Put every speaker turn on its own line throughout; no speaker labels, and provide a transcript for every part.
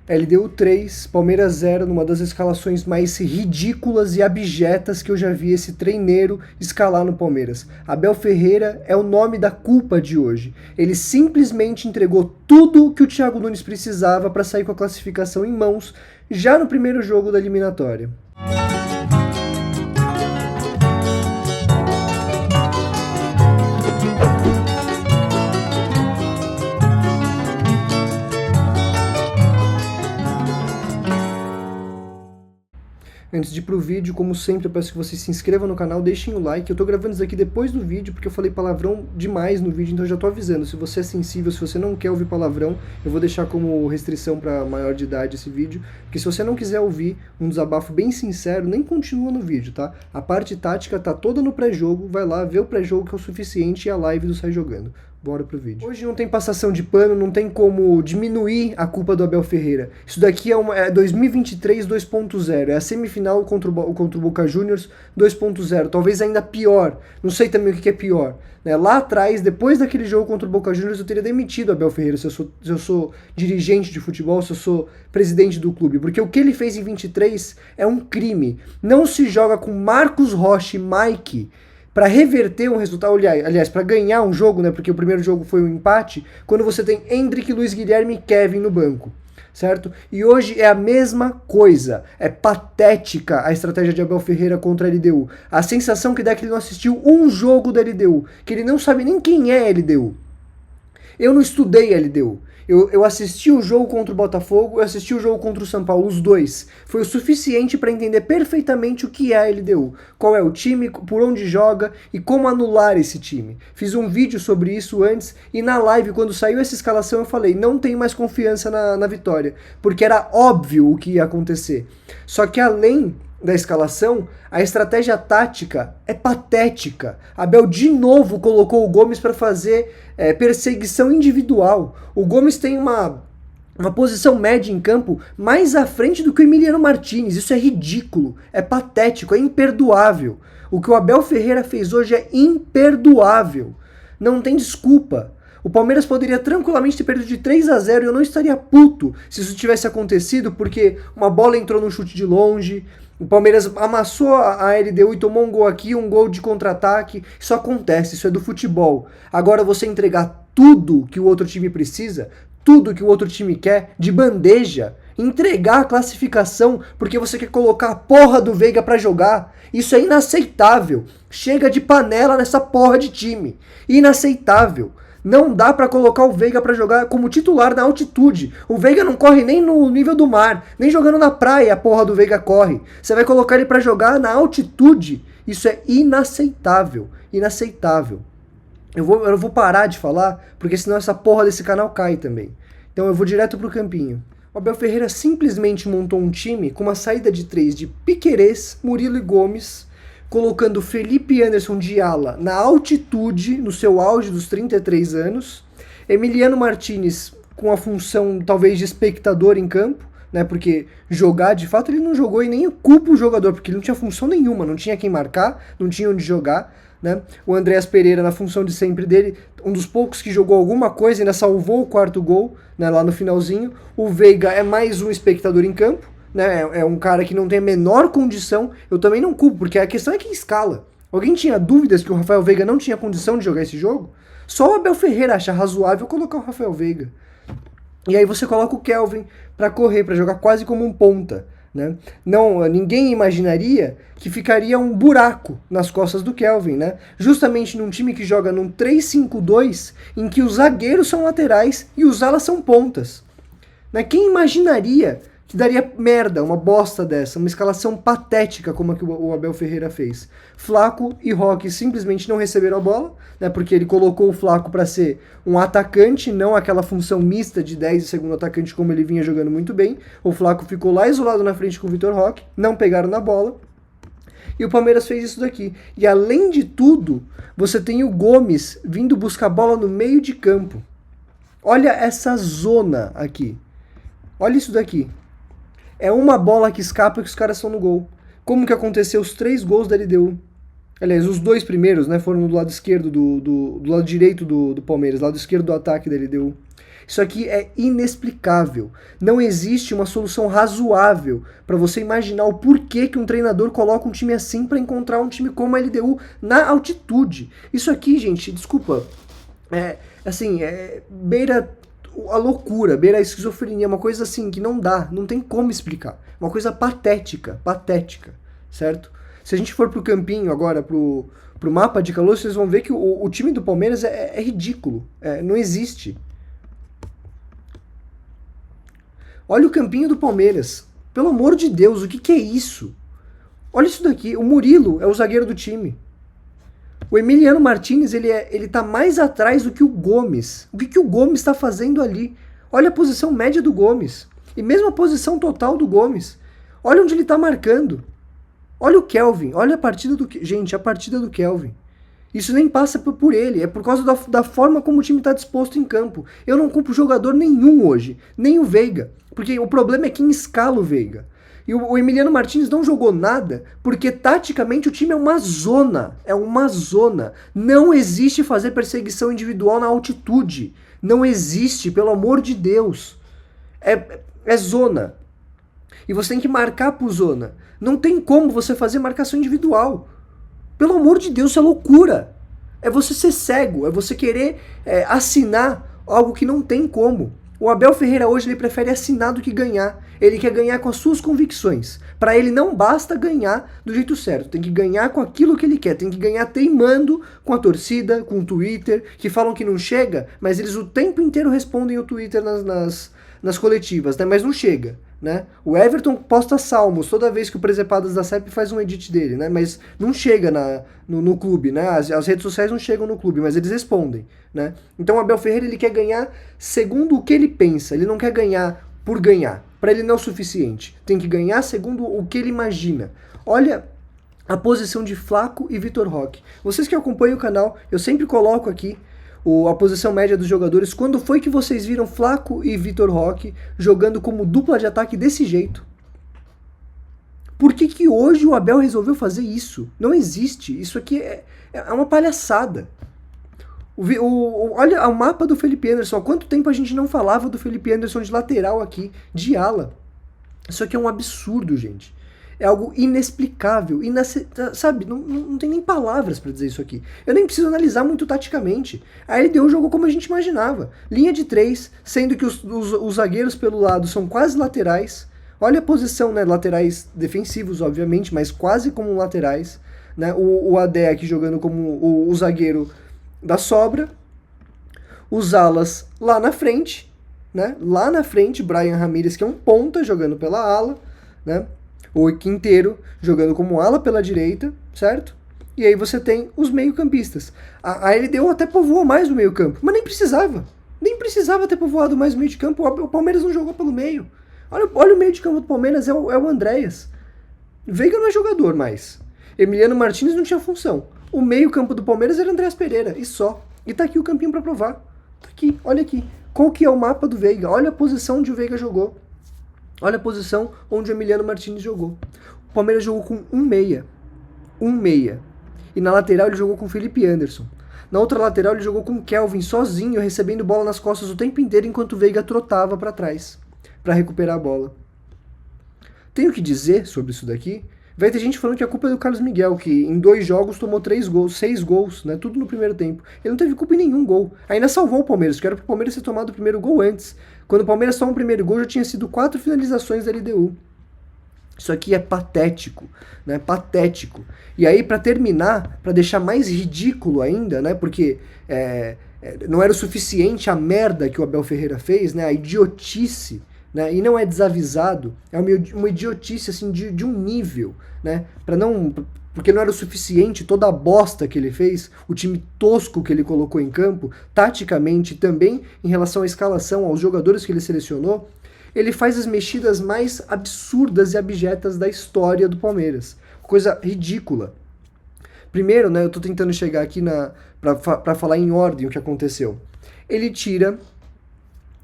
LDU 3, Palmeiras 0, numa das escalações mais ridículas e abjetas que eu já vi esse treineiro escalar no Palmeiras. Abel Ferreira é o nome da culpa de hoje. Ele simplesmente entregou tudo o que o Thiago Nunes precisava para sair com a classificação em mãos já no primeiro jogo da eliminatória. Antes de ir pro vídeo, como sempre, eu peço que vocês se inscrevam no canal, deixem o like. Eu tô gravando isso aqui depois do vídeo, porque eu falei palavrão demais no vídeo, então eu já tô avisando. Se você é sensível, se você não quer ouvir palavrão, eu vou deixar como restrição para maior de idade esse vídeo, porque se você não quiser ouvir um desabafo bem sincero, nem continua no vídeo, tá? A parte tática tá toda no pré-jogo, vai lá, vê o pré-jogo que é o suficiente e a live do Sai Jogando. Bora pro vídeo. Hoje não tem passação de pano, não tem como diminuir a culpa do Abel Ferreira. Isso daqui é 2023 2.0, é a semifinal contra o Boca Juniors 2.0, talvez ainda pior, não sei também o que é pior. Né? Lá atrás, depois daquele jogo contra o Boca Juniors, eu teria demitido o Abel Ferreira se eu sou dirigente de futebol, se eu sou presidente do clube, porque o que ele fez em 23 é um crime. Não se joga com Marcos Rocha e Mike para reverter um resultado, aliás, para ganhar um jogo, né, porque o primeiro jogo foi um empate, quando você tem Endrick, Luiz Guilherme e Kevin no banco, certo? E hoje é a mesma coisa, é patética a estratégia de Abel Ferreira contra a LDU. A sensação que dá é que ele não assistiu um jogo da LDU, que ele não sabe nem quem é a LDU. Eu não estudei a LDU. Eu assisti o jogo contra o Botafogo, eu assisti o jogo contra o São Paulo, os dois. Foi o suficiente para entender perfeitamente o que é a LDU, qual é o time, por onde joga e como anular esse time. Fiz um vídeo sobre isso antes e na live, quando saiu essa escalação, eu falei, não tenho mais confiança na vitória, porque era óbvio o que ia acontecer. Só que além da escalação, a estratégia tática é patética. Abel de novo colocou o Gomes para fazer perseguição individual. O Gomes tem uma posição média em campo mais à frente do que o Emiliano Martinez. Isso é ridículo, é patético, é imperdoável. O que o Abel Ferreira fez hoje é imperdoável. Não tem desculpa. O Palmeiras poderia tranquilamente ter perdido de 3-0 e eu não estaria puto se isso tivesse acontecido, porque uma bola entrou num chute de longe, o Palmeiras amassou a LDU e tomou um gol aqui, um gol de contra-ataque. Isso acontece, isso é do futebol. Agora você entregar tudo que o outro time precisa, tudo que o outro time quer, de bandeja, entregar a classificação porque você quer colocar a porra do Veiga pra jogar, isso é inaceitável. Chega de panela nessa porra de time. Inaceitável. Não dá pra colocar o Veiga pra jogar como titular na altitude. O Veiga não corre nem no nível do mar, nem jogando na praia a porra do Veiga corre. Você vai colocar ele pra jogar na altitude. Isso é inaceitável. Inaceitável. Eu vou parar de falar, porque senão essa porra desse canal cai também. Então eu vou direto pro campinho. O Abel Ferreira simplesmente montou um time com uma saída de 3 de Piquerez, Murilo e Gomes, colocando Felipe Anderson de ala na altitude, no seu auge dos 33 anos, Emiliano Martinez com a função talvez de espectador em campo, né, porque jogar, de fato, ele não jogou e nem culpa o jogador, porque ele não tinha função nenhuma, não tinha quem marcar, não tinha onde jogar, né? O Andréas Pereira, na função de sempre dele, um dos poucos que jogou alguma coisa, ainda salvou o quarto gol, né, lá no finalzinho. O Veiga é mais um espectador em campo, né, é um cara que não tem a menor condição. Eu também não culpo, porque a questão é quem escala. Alguém tinha dúvidas que o Rafael Veiga não tinha condição de jogar esse jogo? Só o Abel Ferreira acha razoável colocar o Rafael Veiga. E aí você coloca o Kelvin para correr, para jogar quase como um ponta. Né? Não, ninguém imaginaria que ficaria um buraco nas costas do Kelvin, né? Justamente num time que joga num 3-5-2, em que os zagueiros são laterais e os alas são pontas. Né? Quem imaginaria que daria merda, uma bosta dessa, uma escalação patética como a que o Abel Ferreira fez? Flaco e Roque simplesmente não receberam a bola, né, porque ele colocou o Flaco para ser um atacante, não aquela função mista de 10 e segundo atacante como ele vinha jogando muito bem. O Flaco ficou lá isolado na frente com o Vitor Roque, não pegaram na bola. E o Palmeiras fez isso daqui. E além de tudo, você tem o Gomes vindo buscar bola no meio de campo. Olha essa zona aqui. Olha isso daqui. É uma bola que escapa que os caras estão no gol. Como que aconteceu os 3 gols da LDU? Aliás, os dois primeiros, né, foram do lado esquerdo, do lado direito do Palmeiras, lado esquerdo do ataque da LDU. Isso aqui é inexplicável. Não existe uma solução razoável para você imaginar o porquê que um treinador coloca um time assim para encontrar um time como a LDU na altitude. Isso aqui, gente, desculpa, beira a loucura, beira a esquizofrenia, uma coisa assim que não dá, não tem como explicar. Uma coisa patética, certo? Se a gente for pro campinho agora, pro mapa de calor, vocês vão ver que o time do Palmeiras é ridículo, não existe. Olha o campinho do Palmeiras. Pelo amor de Deus, o que é isso? Olha isso daqui. O Murilo é o zagueiro do time. O Emiliano Martinez, ele tá mais atrás do que o Gomes. O que o Gomes está fazendo ali? Olha a posição média do Gomes. E mesmo a posição total do Gomes. Olha onde ele tá marcando. Olha o Kelvin. Olha a partida do... Gente, a partida do Kelvin. Isso nem passa por ele, é por causa da forma como o time está disposto em campo. Eu não culpo jogador nenhum hoje, nem o Veiga, porque o problema é quem escala o Veiga. E o Emiliano Martinez não jogou nada, porque taticamente o time é uma zona. É uma zona. Não existe fazer perseguição individual na altitude. Não existe, pelo amor de Deus. É zona. E você tem que marcar por zona. Não tem como você fazer marcação individual. Pelo amor de Deus, isso é loucura. É você ser cego, é você querer assinar algo que não tem como. O Abel Ferreira hoje ele prefere assinar do que ganhar. Ele quer ganhar com as suas convicções. Para ele não basta ganhar do jeito certo, tem que ganhar com aquilo que ele quer, tem que ganhar teimando com a torcida, com o Twitter, que falam que não chega, mas eles o tempo inteiro respondem o Twitter nas coletivas, né? Mas não chega. Né? O Everton posta salmos toda vez que o Presepadas da CEP faz um edit dele, né? Mas não chega no clube, né? As redes sociais não chegam no clube, mas eles respondem, né? Então o Abel Ferreira ele quer ganhar segundo o que ele pensa, ele não quer ganhar por ganhar. Para ele não é o suficiente, tem que ganhar segundo o que ele imagina. Olha a posição de Flaco e Vitor Roque. Vocês que acompanham o canal, eu sempre coloco aqui a posição média dos jogadores. Quando foi que vocês viram Flaco e Vitor Roque jogando como dupla de ataque desse jeito? Por que hoje o Abel resolveu fazer isso? Não existe. Isso aqui é uma palhaçada. Olha o mapa do Felipe Anderson. Há quanto tempo a gente não falava do Felipe Anderson de lateral aqui, de ala? Isso aqui é um absurdo, gente. É algo inexplicável, sabe? Não tem nem palavras para dizer isso aqui. Eu nem preciso analisar muito taticamente. A LDU jogou como a gente imaginava. Linha de 3, sendo que os zagueiros pelo lado são quase laterais. Olha a posição, né? Laterais defensivos, obviamente, mas quase como laterais. Né? O Adé aqui jogando como o zagueiro da sobra. Os alas lá na frente. Né? Lá na frente, Brian Ramírez, que é um ponta, jogando pela ala. Né? O Quinteiro jogando como ala pela direita, certo? E aí você tem os meio-campistas. A LDU até povoou mais o meio-campo, mas nem precisava. Nem precisava ter povoado mais o meio de campo. O Palmeiras não jogou pelo meio. Olha o meio de campo do Palmeiras, é o Andréas. Veiga não é jogador mais. Emiliano Martinez não tinha função. O meio-campo do Palmeiras era Andréas Pereira, e só. E tá aqui o campinho pra provar. Tá aqui, olha aqui. Qual que é o mapa do Veiga? Olha a posição onde o Veiga jogou. Olha a posição onde o Emiliano Martinez jogou. O Palmeiras jogou com um meia. E na lateral ele jogou com o Felipe Anderson. Na outra lateral ele jogou com o Kelvin sozinho, recebendo bola nas costas o tempo inteiro, enquanto o Veiga trotava para trás, para recuperar a bola. Tenho que dizer sobre isso daqui. Vai ter gente falando que a culpa é do Carlos Miguel, que em 2 jogos tomou 6 gols, né? Tudo no primeiro tempo. Ele não teve culpa em nenhum gol. Ainda salvou o Palmeiras, que era pro Palmeiras ter tomado o primeiro gol antes. Quando o Palmeiras toma o primeiro gol, já tinha sido 4 finalizações da LDU. Isso aqui é patético, né? Patético. E aí, para terminar, para deixar mais ridículo ainda, né? Porque não era o suficiente a merda que o Abel Ferreira fez, né? A idiotice. Né? E não é desavisado, é uma idiotice assim, de um nível, né? Porque não era o suficiente toda a bosta que ele fez, o time tosco que ele colocou em campo, taticamente também em relação à escalação, aos jogadores que ele selecionou, ele faz as mexidas mais absurdas e abjetas da história do Palmeiras. Coisa ridícula. Primeiro, né, eu tô tentando chegar aqui pra falar em ordem o que aconteceu. Ele tira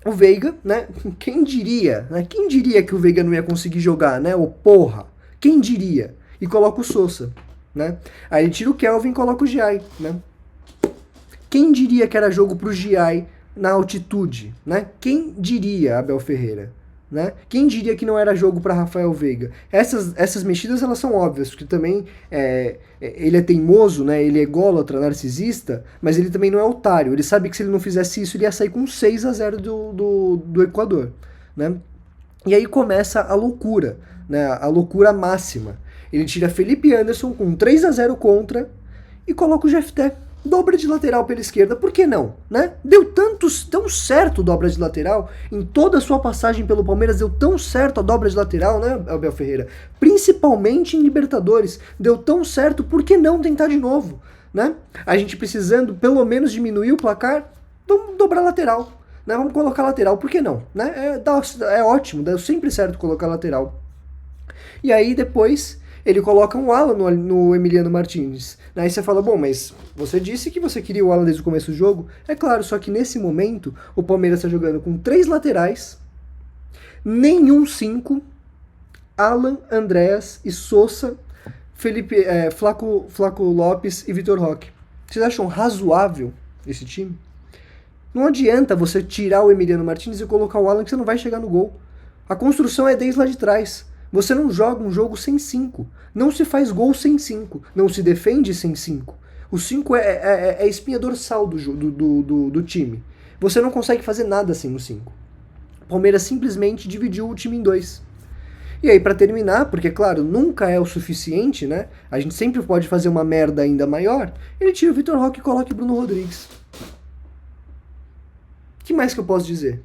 o Veiga, né? Quem diria, né? Quem diria que o Veiga não ia conseguir jogar, né? Ô porra! Quem diria? E coloca o Sousa, né? Aí ele tira o Kelvin e coloca o Giai, né? Quem diria que era jogo pro Giai na altitude, né? Quem diria, Abel Ferreira? Né? Quem diria que não era jogo para Rafael Veiga? Essas mexidas elas são óbvias, porque também ele é teimoso, né? Ele é ególatra, narcisista, mas ele também não é otário. Ele sabe que se ele não fizesse isso, ele ia sair com 6-0 do Equador. Né? E aí começa a loucura, né? A loucura máxima. Ele tira Felipe Anderson com 3-0 contra e coloca o Jefté. Dobra de lateral pela esquerda, por que não? Né? Deu tão certo dobra de lateral, em toda a sua passagem pelo Palmeiras deu tão certo a dobra de lateral, né, Abel Ferreira? Principalmente em Libertadores, deu tão certo, por que não tentar de novo? Né? A gente precisando pelo menos diminuir o placar, vamos dobrar lateral, né? Vamos colocar lateral, por que não? Né? É ótimo, deu sempre certo colocar lateral. E aí depois ele coloca um Alan no Emiliano Martins. Aí você fala, bom, mas você disse que você queria o Alan desde o começo do jogo? É claro, só que nesse momento o Palmeiras está jogando com 3 laterais, nenhum 5, Alan, Andréas e Sousa, Flaco Lopes e Vitor Roque. Vocês acham razoável esse time? Não adianta você tirar o Emiliano Martins e colocar o Alan que você não vai chegar no gol. A construção é desde lá de trás. Você não joga um jogo sem 5. Não se faz gol sem 5. Não se defende sem 5. O 5 é a espinha dorsal do time. Você não consegue fazer nada sem o 5. O Palmeiras simplesmente dividiu o time em 2. E aí, pra terminar, porque, claro, nunca é o suficiente, né? A gente sempre pode fazer uma merda ainda maior. Ele tira o Vitor Roque e coloca o Bruno Rodrigues. O que mais que eu posso dizer?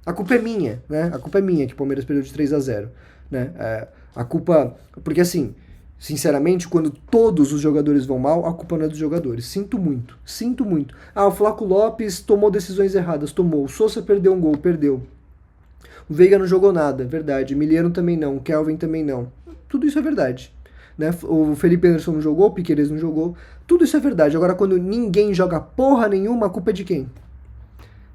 A culpa é minha, né? A culpa é minha que o Palmeiras perdeu de 3-0. Né? A culpa... Porque assim, sinceramente, quando todos os jogadores vão mal, a culpa não é dos jogadores. Sinto muito. Ah, o Flaco Lopes tomou decisões erradas, tomou. O Sousa perdeu um gol, perdeu. O Veiga não jogou nada, verdade. Emiliano também não, o Kelvin também não. Tudo isso é verdade. Né? O Felipe Anderson não jogou, o Piquerez não jogou. Tudo isso é verdade. Agora, quando ninguém joga porra nenhuma, a culpa é de quem?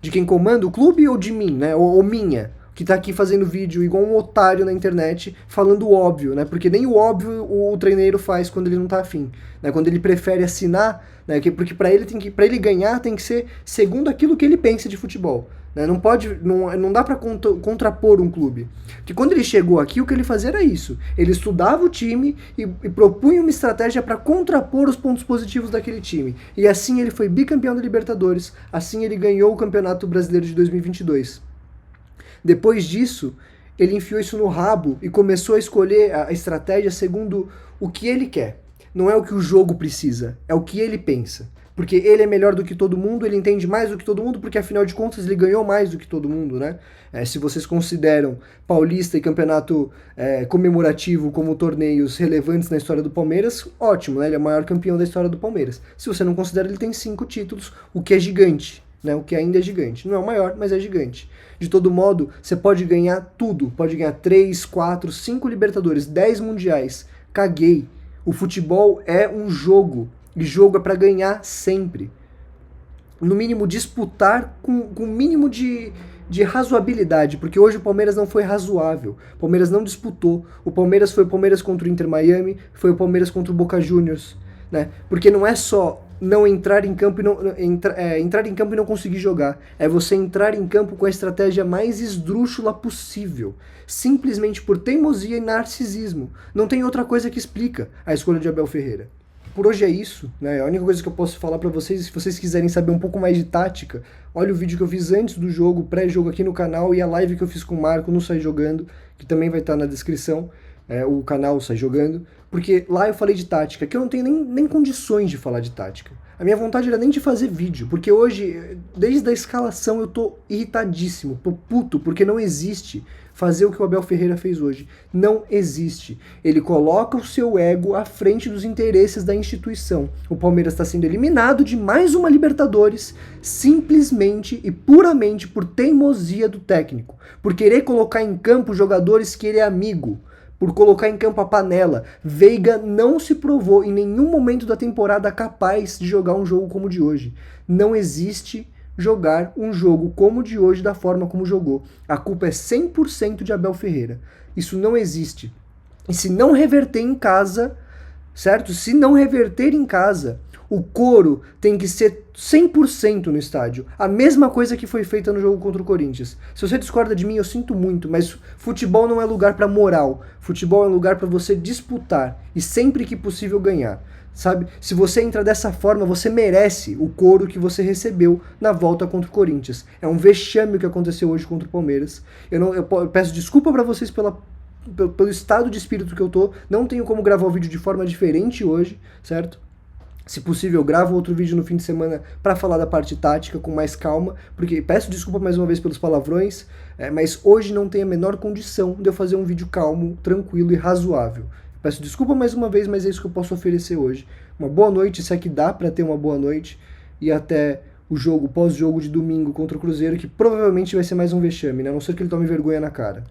De quem comanda o clube ou de mim, né? Ou minha? Que tá aqui fazendo vídeo igual um otário na internet, falando o óbvio, né? Porque nem o óbvio o treineiro faz quando ele não tá afim, né? Quando ele prefere assinar, né? Porque para ele ganhar tem que ser segundo aquilo que ele pensa de futebol, né? Não dá para contrapor um clube. Porque quando ele chegou aqui, o que ele fazia era isso. Ele estudava o time e propunha uma estratégia para contrapor os pontos positivos daquele time. E assim ele foi bicampeão da Libertadores, assim ele ganhou o Campeonato Brasileiro de 2022. Depois disso, ele enfiou isso no rabo e começou a escolher a estratégia segundo o que ele quer. Não é o que o jogo precisa, é o que ele pensa. Porque ele é melhor do que todo mundo, ele entende mais do que todo mundo, porque afinal de contas ele ganhou mais do que todo mundo, né? Se vocês consideram Paulista e Campeonato comemorativo como torneios relevantes na história do Palmeiras, ótimo, né? Ele é o maior campeão da história do Palmeiras. Se você não considera, ele tem 5 títulos, o que é gigante. Né, o que ainda é gigante. Não é o maior, mas é gigante. De todo modo, você pode ganhar tudo. Pode ganhar 3, 4, 5 Libertadores, 10 Mundiais. Caguei. O futebol é um jogo. E jogo é pra ganhar sempre. No mínimo, disputar com o mínimo de razoabilidade. Porque hoje o Palmeiras não foi razoável. O Palmeiras não disputou. O Palmeiras foi o Palmeiras contra o Inter Miami. Foi o Palmeiras contra o Boca Juniors. Né? Porque não é só não entrar em campo e entrar em campo e não conseguir jogar. É você entrar em campo com a estratégia mais esdrúxula possível. Simplesmente por teimosia e narcisismo. Não tem outra coisa que explica a escolha de Abel Ferreira. Por hoje é isso, né? A única coisa que eu posso falar pra vocês, se vocês quiserem saber um pouco mais de tática, olha o vídeo que eu fiz antes do jogo, pré-jogo aqui no canal, e a live que eu fiz com o Marco no Sai Jogando, que também vai estar na descrição. O canal Sai Jogando, porque lá eu falei de tática, que eu não tenho nem condições de falar de tática. A minha vontade era nem de fazer vídeo, porque hoje, desde a escalação, eu tô irritadíssimo, tô puto, porque não existe fazer o que o Abel Ferreira fez hoje. Não existe. Ele coloca o seu ego à frente dos interesses da instituição. O Palmeiras está sendo eliminado de mais uma Libertadores, simplesmente e puramente por teimosia do técnico, por querer colocar em campo jogadores que ele é amigo, por colocar em campo a panela. Veiga não se provou em nenhum momento da temporada capaz de jogar um jogo como o de hoje. Não existe jogar um jogo como o de hoje da forma como jogou. A culpa é 100% de Abel Ferreira. Isso não existe. E se não reverter em casa, certo? Se não reverter em casa, o coro tem que ser 100% no estádio. A mesma coisa que foi feita no jogo contra o Corinthians. Se você discorda de mim, eu sinto muito, mas futebol não é lugar para moral. Futebol é lugar para você disputar e sempre que possível ganhar. Sabe? Se você entra dessa forma, você merece o coro que você recebeu na volta contra o Corinthians. É um vexame o que aconteceu hoje contra o Palmeiras. Eu peço desculpa para vocês pelo estado de espírito que eu tô. Não tenho como gravar o vídeo de forma diferente hoje, certo? Se possível, eu gravo outro vídeo no fim de semana para falar da parte tática com mais calma, porque peço desculpa mais uma vez pelos palavrões, mas hoje não tem a menor condição de eu fazer um vídeo calmo, tranquilo e razoável. Peço desculpa mais uma vez, mas é isso que eu posso oferecer hoje. Uma boa noite, se é que dá para ter uma boa noite, e até o jogo, pós-jogo de domingo contra o Cruzeiro, que provavelmente vai ser mais um vexame, né? A não ser que ele tome vergonha na cara.